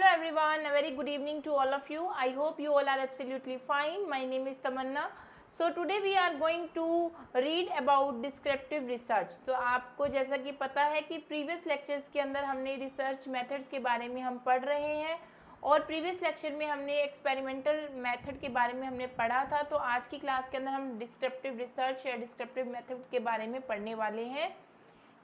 Hello everyone, a very good evening to all of you. I hope you all are absolutely fine. My name is Tamanna. So today we are going to read about descriptive research. तो आपको जैसा कि पता है कि previous lectures के अंदर हमने रिसर्च मेथड्स के बारे में हम पढ़ रहे हैं और प्रीवियस लेक्चर में हमने एक्सपेरिमेंटल मेथड के बारे में हमने पढ़ा था। तो आज की क्लास के अंदर हम डिस्क्रिप्टिव रिसर्च या डिस्क्रिप्टिव मेथड के बारे में पढ़ने वाले हैं।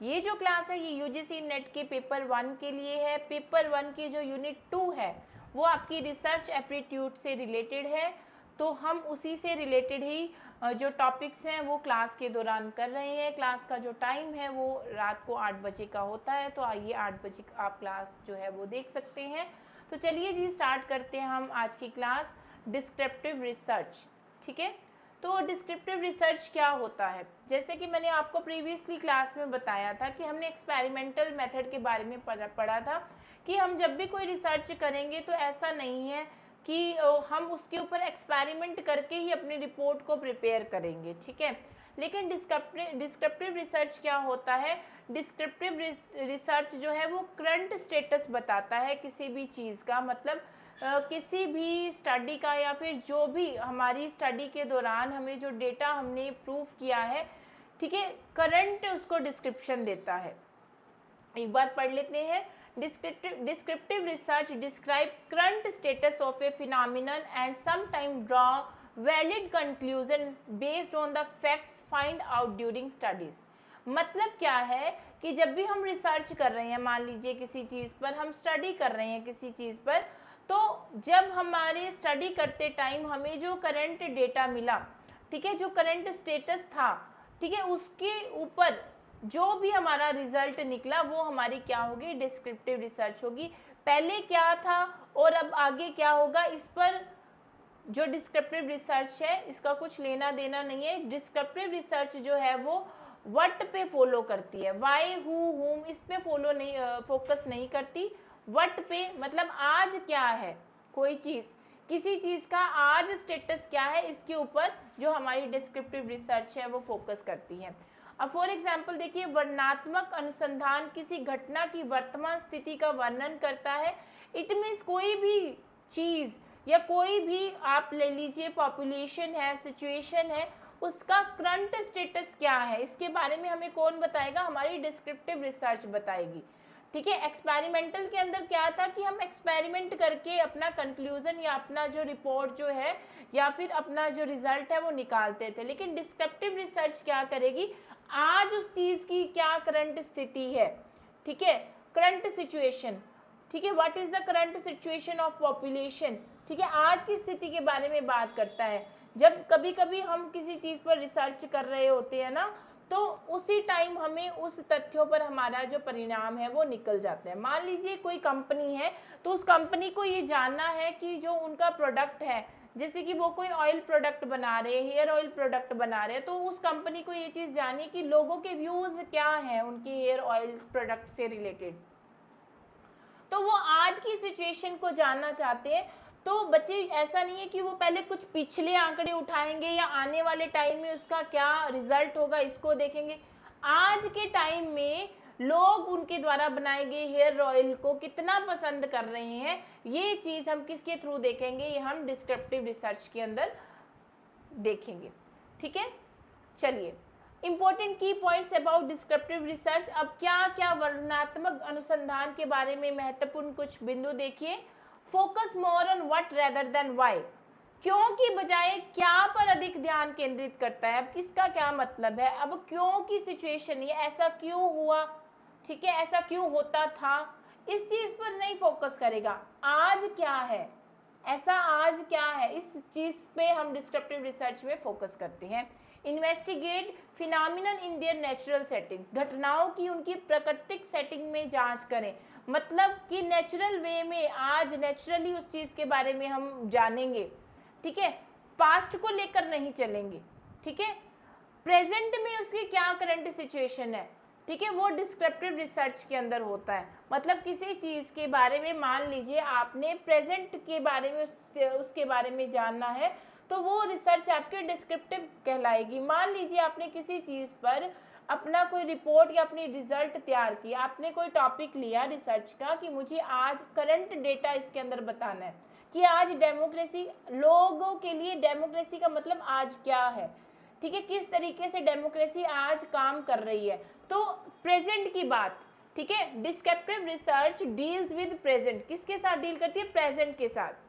ये जो क्लास है ये यूजीसी नेट के पेपर 1 के लिए है। पेपर 1 की जो यूनिट 2 है वो आपकी रिसर्च एप्टीट्यूड से रिलेटेड है, तो हम उसी से रिलेटेड ही जो टॉपिक्स हैं वो क्लास के दौरान कर रहे हैं। क्लास का जो टाइम है वो रात को 8 बजे का होता है, तो आइए 8 बजे आप क्लास जो है वो देख सकते हैं। तो चलिए जी स्टार्ट करते हैं हम आज की क्लास डिस्क्रिप्टिव रिसर्च। ठीक है, तो डिस्क्रिप्टिव रिसर्च क्या होता है? जैसे कि मैंने आपको प्रीवियसली क्लास में बताया था कि हमने एक्सपेरिमेंटल मेथड के बारे में पढ़ा था कि हम जब भी कोई रिसर्च करेंगे तो ऐसा नहीं है कि हम उसके ऊपर एक्सपेरिमेंट करके ही अपनी रिपोर्ट को प्रिपेयर करेंगे। ठीक है, लेकिन डिस्क्रिप्टिव रिसर्च क्या होता है? डिस्क्रिप्टिव रिसर्च जो है वो करंट स्टेटस बताता है किसी भी चीज़ का, मतलब किसी भी स्टडी का या फिर जो भी हमारी स्टडी के दौरान हमें जो डेटा हमने प्रूव किया है, ठीक है, करंट उसको डिस्क्रिप्शन देता है। एक बार पढ़ लेते हैं। Descriptive research describe current status of A phenomenon and sometime draw valid conclusion based on the facts find out during studies. मतलब क्या है कि जब भी हम रिसर्च कर रहे हैं, मान लीजिए किसी चीज़ पर हम स्टडी कर रहे हैं किसी चीज़ पर, तो जब हमारे स्टडी करते टाइम हमें जो करंट डेटा मिला, ठीक है, जो करंट स्टेटस था, ठीक है, उसके ऊपर जो भी हमारा रिजल्ट निकला वो हमारी क्या होगी? डिस्क्रिप्टिव रिसर्च होगी। पहले क्या था और अब आगे क्या होगा, इस पर जो डिस्क्रिप्टिव रिसर्च है इसका कुछ लेना देना नहीं है। डिस्क्रिप्टिव रिसर्च जो है वो व्हाट पे फॉलो करती है, वाई, हु, हुम, इस पे फोकस नहीं करती। व्हाट पे मतलब आज क्या है कोई चीज़, किसी चीज़ का आज स्टेटस क्या है, इसके ऊपर जो हमारी डिस्क्रिप्टिव रिसर्च है वो फोकस करती है। अब फॉर एग्जांपल देखिए, वर्णनात्मक अनुसंधान किसी घटना की वर्तमान स्थिति का वर्णन करता है। इट मीन्स कोई भी चीज़ या कोई भी आप ले लीजिए, पॉपुलेशन है, सिचुएशन है, उसका करंट स्टेटस क्या है, इसके बारे में हमें कौन बताएगा? हमारी डिस्क्रिप्टिव रिसर्च बताएगी। ठीक है, एक्सपेरिमेंटल के अंदर क्या था कि हम एक्सपेरिमेंट करके अपना कंक्लूजन या अपना जो रिपोर्ट जो है या फिर अपना जो रिजल्ट है वो निकालते थे, लेकिन डिस्क्रिप्टिव रिसर्च क्या करेगी? आज उस चीज़ की क्या करंट स्थिति है, ठीक है, करंट सिचुएशन, ठीक है, what is the current situation of population, ठीक है, आज की स्थिति के बारे में बात करता है। जब कभी कभी हम किसी चीज़ पर रिसर्च कर रहे होते हैं ना, तो उसी टाइम हमें उस तथ्यों पर हमारा जो परिणाम है वो निकल जाते हैं। मान लीजिए कोई कंपनी है, तो उस कंपनी को ये जानना है कि जो उनका प्रोडक्ट है, जैसे कि वो कोई ऑयल प्रोडक्ट बना रहे हैं, हेयर ऑयल प्रोडक्ट बना रहे हैं, तो उस कंपनी को ये चीज़ जाननी कि लोगों के व्यूज़ क्या हैं उनके हेयर ऑयल प्रोडक्ट से रिलेटेड, तो वो आज की सिचुएशन को जानना चाहते हैं। तो बच्चे ऐसा नहीं है कि वो पहले कुछ पिछले आंकड़े उठाएंगे या आने वाले टाइम में उसका क्या रिजल्ट होगा इसको देखेंगे। आज के टाइम में लोग उनके द्वारा बनाए गए हेयर ऑयल को कितना पसंद कर रहे हैं, ये चीज़ हम किसके थ्रू देखेंगे? ये हम डिस्क्रिप्टिव रिसर्च के अंदर देखेंगे। ठीक है, चलिए इंपॉर्टेंट की पॉइंट्स अबाउट डिस्क्रिप्टिव रिसर्च। अब क्या क्या वर्णनात्मक अनुसंधान के बारे में महत्वपूर्ण कुछ बिंदु देखिए। Focus more on what rather than why, क्यों की बजाय क्या पर अधिक ध्यान केंद्रित करता है। अब किसका क्या मतलब है? अब क्यों की सिचुएशन, ये ऐसा क्यों हुआ, ठीक है, ऐसा क्यों होता था, इस चीज पर नहीं फोकस करेगा। आज क्या है, ऐसा आज क्या है, इस चीज पे हम डिस्क्रिप्टिव रिसर्च में फोकस करते हैं। Investigate phenomenon in their natural settings, घटनाओं की उनकी प्राकृतिक सेटिंग में जांच करें, मतलब कि नेचुरल वे में आज नेचुरली उस चीज़ के बारे में हम जानेंगे। ठीक है, पास्ट को लेकर नहीं चलेंगे। ठीक है, प्रेजेंट में उसकी क्या करंट सिचुएशन है, ठीक है, वो डिस्क्रिप्टिव रिसर्च के अंदर होता है। मतलब किसी चीज़ के बारे में मान लीजिए आपने प्रेजेंट के बारे में उसके बारे में जानना है, तो वो रिसर्च आपके डिस्क्रिप्टिव कहलाएगी। मान लीजिए आपने किसी चीज़ पर अपना कोई रिपोर्ट या अपनी रिजल्ट तैयार की, आपने कोई टॉपिक लिया रिसर्च का कि मुझे आज करंट डेटा इसके अंदर बताना है कि आज डेमोक्रेसी, लोगों के लिए डेमोक्रेसी का मतलब आज क्या है, ठीक है, किस तरीके से डेमोक्रेसी आज काम कर रही है, तो प्रेजेंट की बात, ठीक है। Descriptive research deals with present, किसके साथ डील करती है, प्रेजेंट के साथ।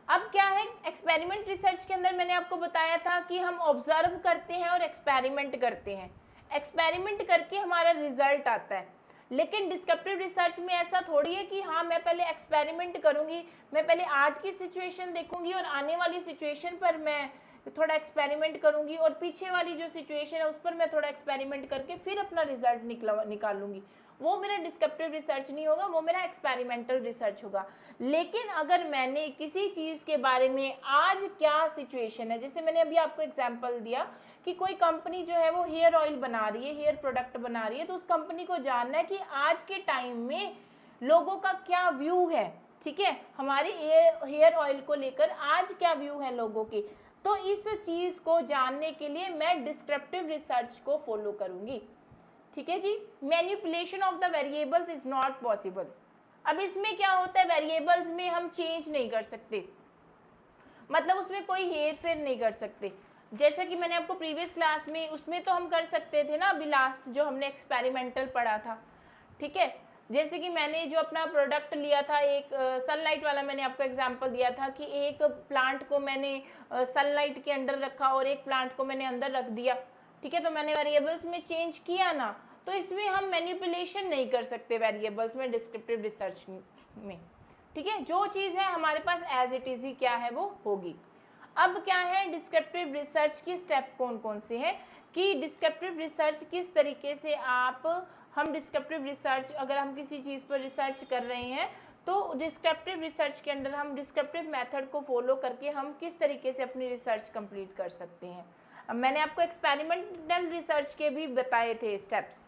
अब क्या है, एक्सपेरिमेंट रिसर्च के अंदर मैंने आपको बताया था कि हम ऑब्जर्व करते हैं और एक्सपेरिमेंट करते हैं, एक्सपेरिमेंट करके हमारा रिजल्ट आता है। लेकिन डिस्क्रिप्टिव रिसर्च में ऐसा थोड़ी है कि हाँ मैं पहले एक्सपेरिमेंट करूंगी, मैं पहले आज की सिचुएशन देखूंगी और आने वाली सिचुएशन पर मैं थोड़ा एक्सपेरिमेंट करूंगी और पीछे वाली जो सिचुएशन है उस पर मैं थोड़ा एक्सपेरिमेंट करके फिर अपना रिजल्ट निकालूंगी। वो मेरा डिस्क्रिप्टिव रिसर्च नहीं होगा, वो मेरा एक्सपेरिमेंटल रिसर्च होगा। लेकिन अगर मैंने किसी चीज़ के बारे में आज क्या सिचुएशन है, जैसे मैंने अभी आपको एग्जांपल दिया कि कोई कंपनी जो है वो हेयर ऑयल बना रही है, हेयर प्रोडक्ट बना रही है, तो उस कंपनी को जानना है कि आज के टाइम में लोगों का क्या व्यू है, ठीक है, हमारे हेयर ऑयल को लेकर आज क्या व्यू है लोगों की। तो इस चीज़ को जानने के लिए मैं डिस्क्रिप्टिव रिसर्च को फॉलो करूंगी, ठीक है जी। Manipulation of the variables is not possible. अब इसमें क्या होता है, वेरिएबल्स में हम चेंज नहीं कर सकते, मतलब उसमें कोई हेर फेर नहीं कर सकते। जैसा कि मैंने आपको प्रीवियस क्लास में उसमें तो हम कर सकते थे ना, अभी लास्ट जो हमने एक्सपेरिमेंटल पढ़ा था, ठीक है। जैसे कि मैंने जो अपना प्रोडक्ट लिया था, एक सनलाइट वाला मैंने आपको एग्जांपल दिया था कि एक प्लांट को मैंने सनलाइट के अंदर रखा और एक प्लांट को मैंने अंदर रख दिया, ठीक है, तो मैंने वेरिएबल्स में चेंज किया ना, तो इसमें हम मैनिपुलेशन नहीं कर सकते वेरिएबल्स में डिस्क्रिप्टिव रिसर्च में, ठीक है। जो चीज़ है हमारे पास एज इट इज ही क्या है वो होगी। अब क्या है, डिस्क्रिप्टिव रिसर्च की स्टेप कौन कौन से हैं, कि डिस्क्रिप्टिव रिसर्च किस तरीके से हम डिस्क्रिप्टिव रिसर्च, अगर हम किसी चीज़ पर रिसर्च कर रहे हैं तो डिस्क्रिप्टिव रिसर्च के अंदर हम डिस्क्रिप्टिव मेथड को फॉलो करके हम किस तरीके से अपनी रिसर्च कंप्लीट कर सकते हैं। अब मैंने आपको एक्सपेरिमेंटल रिसर्च के भी बताए थे स्टेप्स,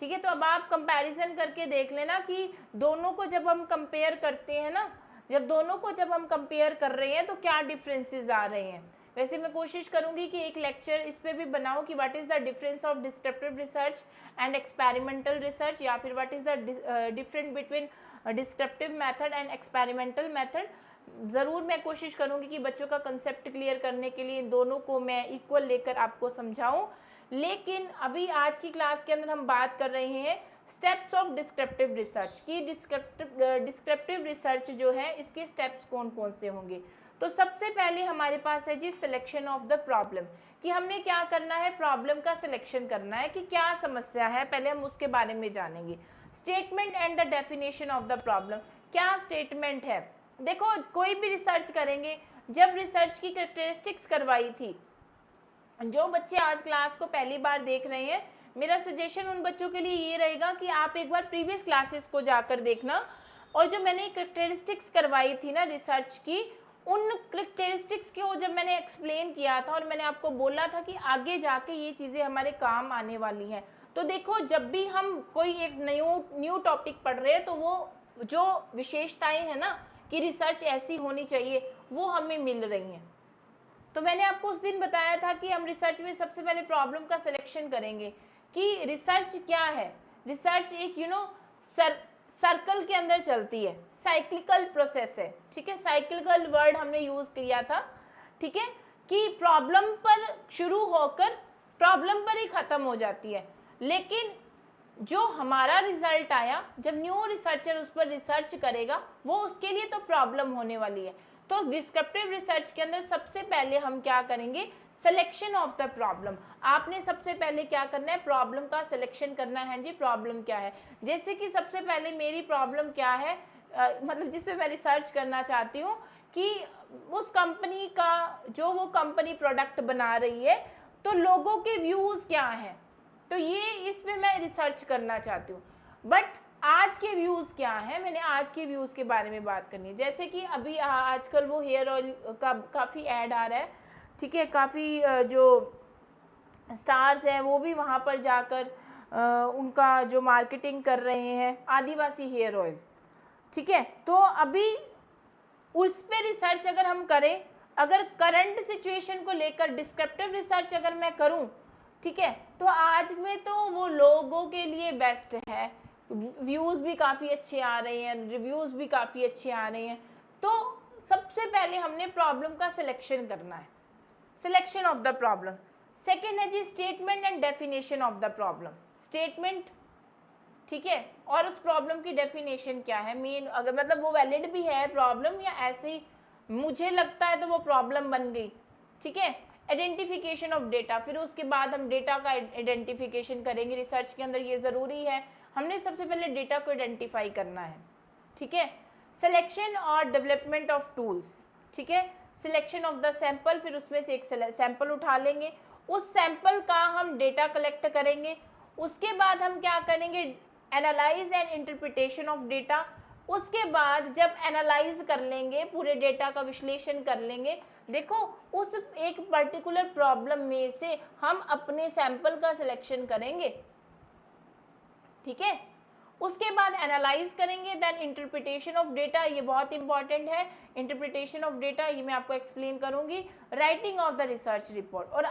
ठीक है। तो अब आप कंपैरिजन करके देख लेना कि दोनों को जब हम कंपेयर करते हैं ना, जब हम कंपेयर कर रहे हैं तो क्या डिफरेंसेस आ रहे हैं। वैसे मैं कोशिश करूंगी कि एक लेक्चर इस पे भी बनाऊं कि what is the difference of descriptive research and experimental research, या फिर what is the difference between descriptive method and experimental method. ज़रूर मैं कोशिश करूंगी कि बच्चों का कंसेप्ट क्लियर करने के लिए इन दोनों को मैं इक्वल लेकर आपको समझाऊं। लेकिन अभी आज की क्लास के अंदर हम बात कर रहे हैं स्टेप्स ऑफ डिस्क्रिप्टिव रिसर्च की। डिस्क्रिप्टिव रिसर्च जो है इसके स्टेप्स कौन कौन से होंगे। तो सबसे पहले हमारे पास है जी सिलेक्शन ऑफ द प्रॉब्लम, कि हमने क्या करना है, प्रॉब्लम का सिलेक्शन करना है कि क्या समस्या है, पहले हम उसके बारे में जानेंगे। Statement and the definition of the problem, क्या स्टेटमेंट है। देखो कोई भी रिसर्च करेंगे, जब रिसर्च की कैरेक्टरिस्टिक्स करवाई थी, जो बच्चे आज क्लास को पहली बार देख रहे हैं, मेरा सजेशन उन बच्चों के लिए ये रहेगा कि आप एक बार प्रीवियस क्लासेस को जाकर देखना, और जो मैंने कैरेक्टरिस्टिक्स करवाई थी ना रिसर्च की, उन कैरेक्टरिस्टिक्स को जब मैंने एक्सप्लेन किया था और मैंने आपको बोला था कि आगे जाके ये चीज़ें हमारे काम आने वाली हैं। तो देखो जब भी हम कोई एक न्यू टॉपिक पढ़ रहे हैं तो वो जो विशेषताएं हैं ना कि रिसर्च ऐसी होनी चाहिए, वो हमें मिल रही हैं। तो मैंने आपको उस दिन बताया था कि हम रिसर्च में सबसे पहले प्रॉब्लम का सिलेक्शन करेंगे कि रिसर्च क्या है। रिसर्च एक सर्कल के अंदर चलती है, साइक्लिकल प्रोसेस है, ठीक है। साइक्लिकल वर्ड हमने यूज किया था, ठीक है, कि प्रॉब्लम पर शुरू होकर प्रॉब्लम पर ही खत्म हो जाती है। लेकिन जो हमारा रिजल्ट आया, जब न्यू रिसर्चर उस पर रिसर्च करेगा, वो उसके लिए तो प्रॉब्लम होने वाली है। तो डिस्क्रिप्टिव रिसर्च के अंदर सबसे पहले हम क्या करेंगे, सिलेक्शन ऑफ द प्रॉब्लम। आपने सबसे पहले क्या करना है, प्रॉब्लम का सिलेक्शन करना है जी, प्रॉब्लम क्या है। जैसे कि सबसे पहले मेरी प्रॉब्लम क्या है, मतलब जिस पे मैं रिसर्च करना चाहती हूँ कि उस कंपनी का जो वो कंपनी प्रोडक्ट बना रही है, तो लोगों के व्यूज़ क्या हैं, तो ये इस पे मैं रिसर्च करना चाहती हूँ। बट आज के व्यूज़ क्या हैं, मैंने आज के व्यूज़ के बारे में बात करनी है। जैसे कि अभी आजकल वो हेयर ऑयल का काफ़ी ऐड आ रहा है, ठीक है, काफ़ी जो स्टार्स हैं वो भी वहाँ पर जाकर उनका जो मार्केटिंग कर रहे हैं, आदिवासी हेयर ऑयल, ठीक है। तो अभी उस पे रिसर्च अगर हम करें, अगर करंट सिचुएशन को लेकर डिस्क्रिप्टिव रिसर्च अगर मैं करूं, ठीक है। तो आज में तो वो लोगों के लिए बेस्ट है, व्यूज़ भी काफ़ी अच्छे आ रहे हैं, रिव्यूज़ भी काफ़ी अच्छे आ रहे हैं। तो सबसे पहले हमने प्रॉब्लम का सिलेक्शन करना है, selection of the problem. Second है जी statement and definition of the problem. Statement, ठीक है, और उस प्रॉब्लम की डेफिनेशन क्या है, मेन अगर मतलब वो वैलिड भी है प्रॉब्लम या ऐसे ही मुझे लगता है तो वो प्रॉब्लम बन गई, ठीक है। आइडेंटिफिकेशन ऑफ डेटा, फिर उसके बाद हम डेटा का आइडेंटिफिकेशन करेंगे। रिसर्च के अंदर ये ज़रूरी है, हमने सबसे पहले डेटा को आइडेंटिफाई करना है, ठीक है। सिलेक्शन और डेवलपमेंट ऑफ टूल्स, ठीक है। सिलेक्शन ऑफ द सैंपल, फिर उसमें से एक सैंपल उठा लेंगे, उस सैंपल का हम डेटा कलेक्ट करेंगे। उसके बाद हम क्या करेंगे, analyse and interpretation of data. उसके बाद जब एनालाइज कर लेंगे, पूरे डेटा का विश्लेषण कर लेंगे, देखो उस एक पर्टिकुलर प्रॉब्लम में से हम अपने सैंपल का सिलेक्शन करेंगे, ठीक है। उसके बाद एनालाइज करेंगे, देन इंटरप्रिटेशन ऑफ डेटा, ये बहुत इंपॉर्टेंट है। इंटरप्रिटेशन ऑफ डेटा ये मैं आपको एक्सप्लेन करूंगी। Writing of the research report, और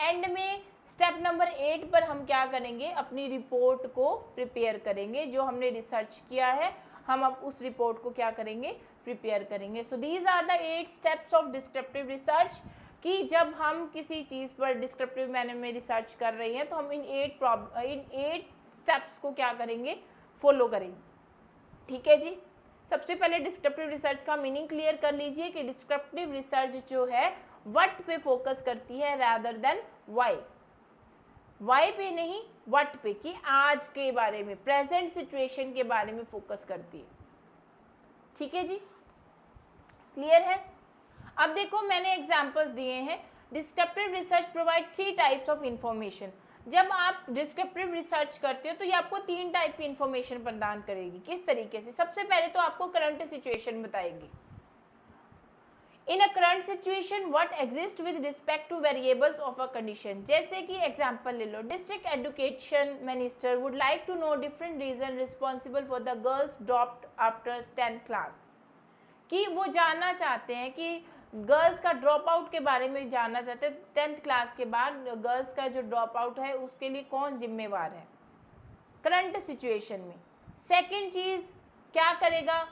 एंड में स्टेप नंबर 8 पर हम क्या करेंगे, अपनी रिपोर्ट को प्रिपेयर करेंगे। जो हमने रिसर्च किया है हम अब उस रिपोर्ट को क्या करेंगे, प्रिपेयर करेंगे। So these are the 8 steps of descriptive research, कि जब हम किसी चीज़ पर डिस्क्रिप्टिव मैनर में रिसर्च कर रहे हैं तो हम इन 8 स्टेप्स को क्या करेंगे, फॉलो करेंगे, ठीक है जी। सबसे पहले डिस्क्रिप्टिव रिसर्च का मीनिंग क्लियर कर लीजिए कि डिस्क्रिप्टिव रिसर्च जो है व्हाट पे फोकस करती है रादर देन व्हाई। व्हाई पे नहीं, व्हाट पे, कि आज के बारे में, प्रेजेंट सिचुएशन के बारे में फोकस करती है, ठीक है जी, क्लियर है। अब देखो मैंने एग्जांपल्स दिए हैं। Descriptive research provide 3 types of information. जब आप डिस्क्रिप्टिव रिसर्च करते हो तो ये आपको 3 टाइप की इंफॉर्मेशन प्रदान करेगी। किस तरीके से, सबसे पहले तो आपको करंट सिचुएशन बताएगी। In a current situation what exist with respect to variables of a condition. जैसे कि एग्जांपल ले लो, district education minister would like to know different reason responsible for the girls dropped after 10th class. कि वो जानना चाहते हैं कि गर्ल्स का ड्रॉप आउट के बारे में जानना चाहते हैं, 10th क्लास के बाद गर्ल्स का जो ड्रॉप आउट है उसके लिए कौन जिम्मेवार है, करंट सिचुएशन में। सेकंड चीज़ क्या करेगा,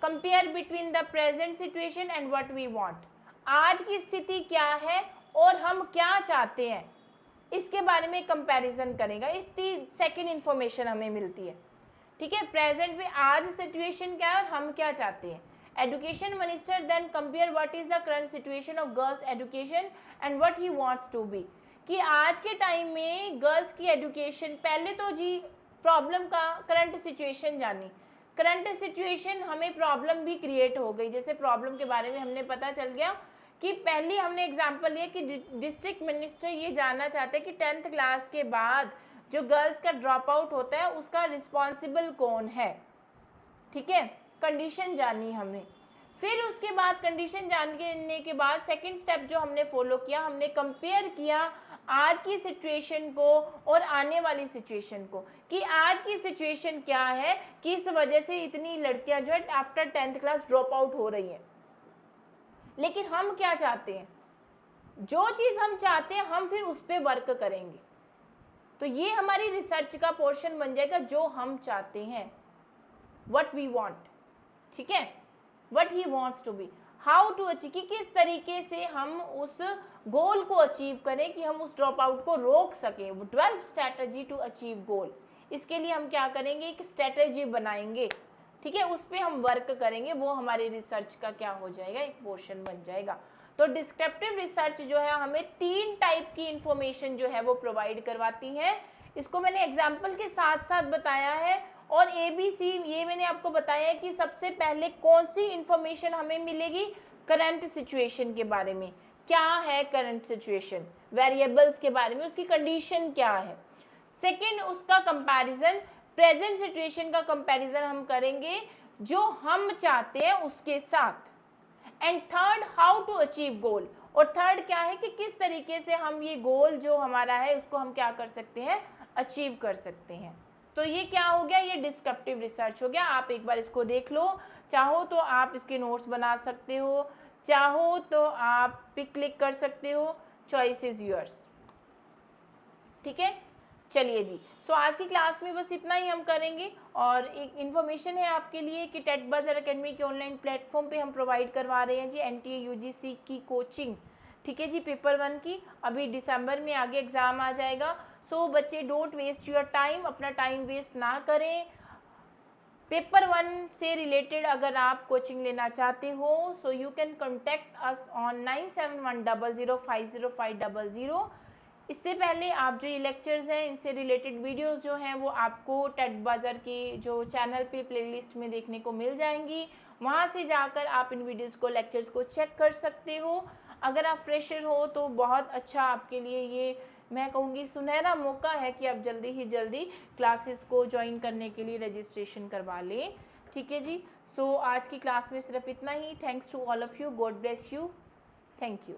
compare between the present situation and what we want. आज की स्थिति क्या है और हम क्या चाहते हैं, इसके बारे में कंपैरिजन करेगा। इस सेकंड इंफॉर्मेशन हमें मिलती है, ठीक है। प्रेजेंट में आज सिचुएशन क्या है और हम क्या चाहते हैं। Education minister then compare what is the current situation of girls education and what he wants to be। कि आज के टाइम में गर्ल्स की एजुकेशन, पहले तो जी प्रॉब्लम का करंट सिचुएशन जानी। करंट सिचुएशन हमें प्रॉब्लम भी क्रिएट हो गई। जैसे प्रॉब्लम के बारे में हमने पता चल गया कि पहले हमने एग्जांपल लिया कि डिस्ट्रिक्ट मिनिस्टर ये जानना चाहते हैं कि 10th क्लास के बाद जो गर्ल्स का ड्रॉप आउट होता है उसका रिस्पॉन्सिबल कौन है, ठीक है। कंडीशन जानी हमने। फिर उसके बाद कंडीशन जानने के बाद सेकंड स्टेप जो हमने फॉलो किया, हमने कंपेयर किया आज की सिचुएशन को और आने वाली सिचुएशन को। कि आज की सिचुएशन क्या है कि इस वजह से इतनी लड़कियां जो है after 10th class drop out हो रही हैं, लेकिन हम क्या चाहते हैं, जो चीज़ हम चाहते हैं हम फिर उस पर वर्क करेंगे। तो ये हमारी रिसर्च का पोर्शन बन जाएगा, जो हम चाहते हैं, व्हाट वी वांट, ठीक है, what he wants to be, how to achieve, कि किस तरीके से हम उस गोल को अचीव करें कि हम उस ड्रॉप आउट को रोक सकें। 12 स्ट्रैटेजी टू अचीव गोल। इसके लिए हम क्या करेंगे, एक स्ट्रैटेजी बनाएंगे, ठीक है, उस पर हम वर्क करेंगे, वो हमारे रिसर्च का क्या हो जाएगा, एक पोर्शन बन जाएगा। तो डिस्क्रिप्टिव रिसर्च जो है हमें 3 टाइप की इंफॉर्मेशन जो है वो प्रोवाइड करवाती है। इसको मैंने एग्जाम्पल के साथ साथ बताया है। और ABC ये मैंने आपको बताया है कि सबसे पहले कौन सी इंफॉर्मेशन हमें मिलेगी, करंट सिचुएशन के बारे में, क्या है करंट सिचुएशन, वेरिएबल्स के बारे में, उसकी कंडीशन क्या है। सेकंड उसका कंपैरिजन, प्रेजेंट सिचुएशन का कंपैरिजन हम करेंगे जो हम चाहते हैं उसके साथ। And third how to achieve goal, और थर्ड क्या है कि किस तरीके से हम ये गोल जो हमारा है उसको हम क्या कर सकते हैं, अचीव कर सकते हैं। तो ये क्या हो गया, ये डिस्क्रिप्टिव रिसर्च हो गया। आप एक बार इसको देख लो, चाहो तो आप इसके नोट्स बना सकते हो, चाहो तो आप पिक क्लिक कर सकते हो, चॉइस इज योर्स। ठीक है, चलिए जी। सो आज की क्लास में बस इतना ही हम करेंगे। और एक इन्फॉर्मेशन है आपके लिए कि टेट बाजार अकेडमी के ऑनलाइन प्लेटफॉर्म पे हम प्रोवाइड करवा रहे हैं जी NTA UGC की कोचिंग, ठीक है जी, पेपर 1 की। अभी दिसंबर में आगे एग्ज़ाम आ जाएगा। सो बच्चे डोंट वेस्ट योर टाइम, अपना टाइम वेस्ट ना करें। पेपर 1 से रिलेटेड अगर आप कोचिंग लेना चाहते हो so you can contact us on 9710050500। इससे पहले आप जो ये लेक्चर्स हैं इनसे रिलेटेड वीडियोस जो हैं वो आपको टेट बाजार के जो चैनल पे प्लेलिस्ट में देखने को मिल जाएंगी। वहाँ से जाकर आप इन वीडियोस को, लेक्चर्स को चेक कर सकते हो। अगर आप फ्रेशर हो तो बहुत अच्छा आपके लिए ये मैं कहूँगी सुनहरा मौका है कि आप जल्दी ही जल्दी क्लासेस को ज्वाइन करने के लिए रजिस्ट्रेशन करवा लें, ठीक है जी। सो आज की क्लास में सिर्फ इतना ही। Thanks to all of you, God bless you, thank you.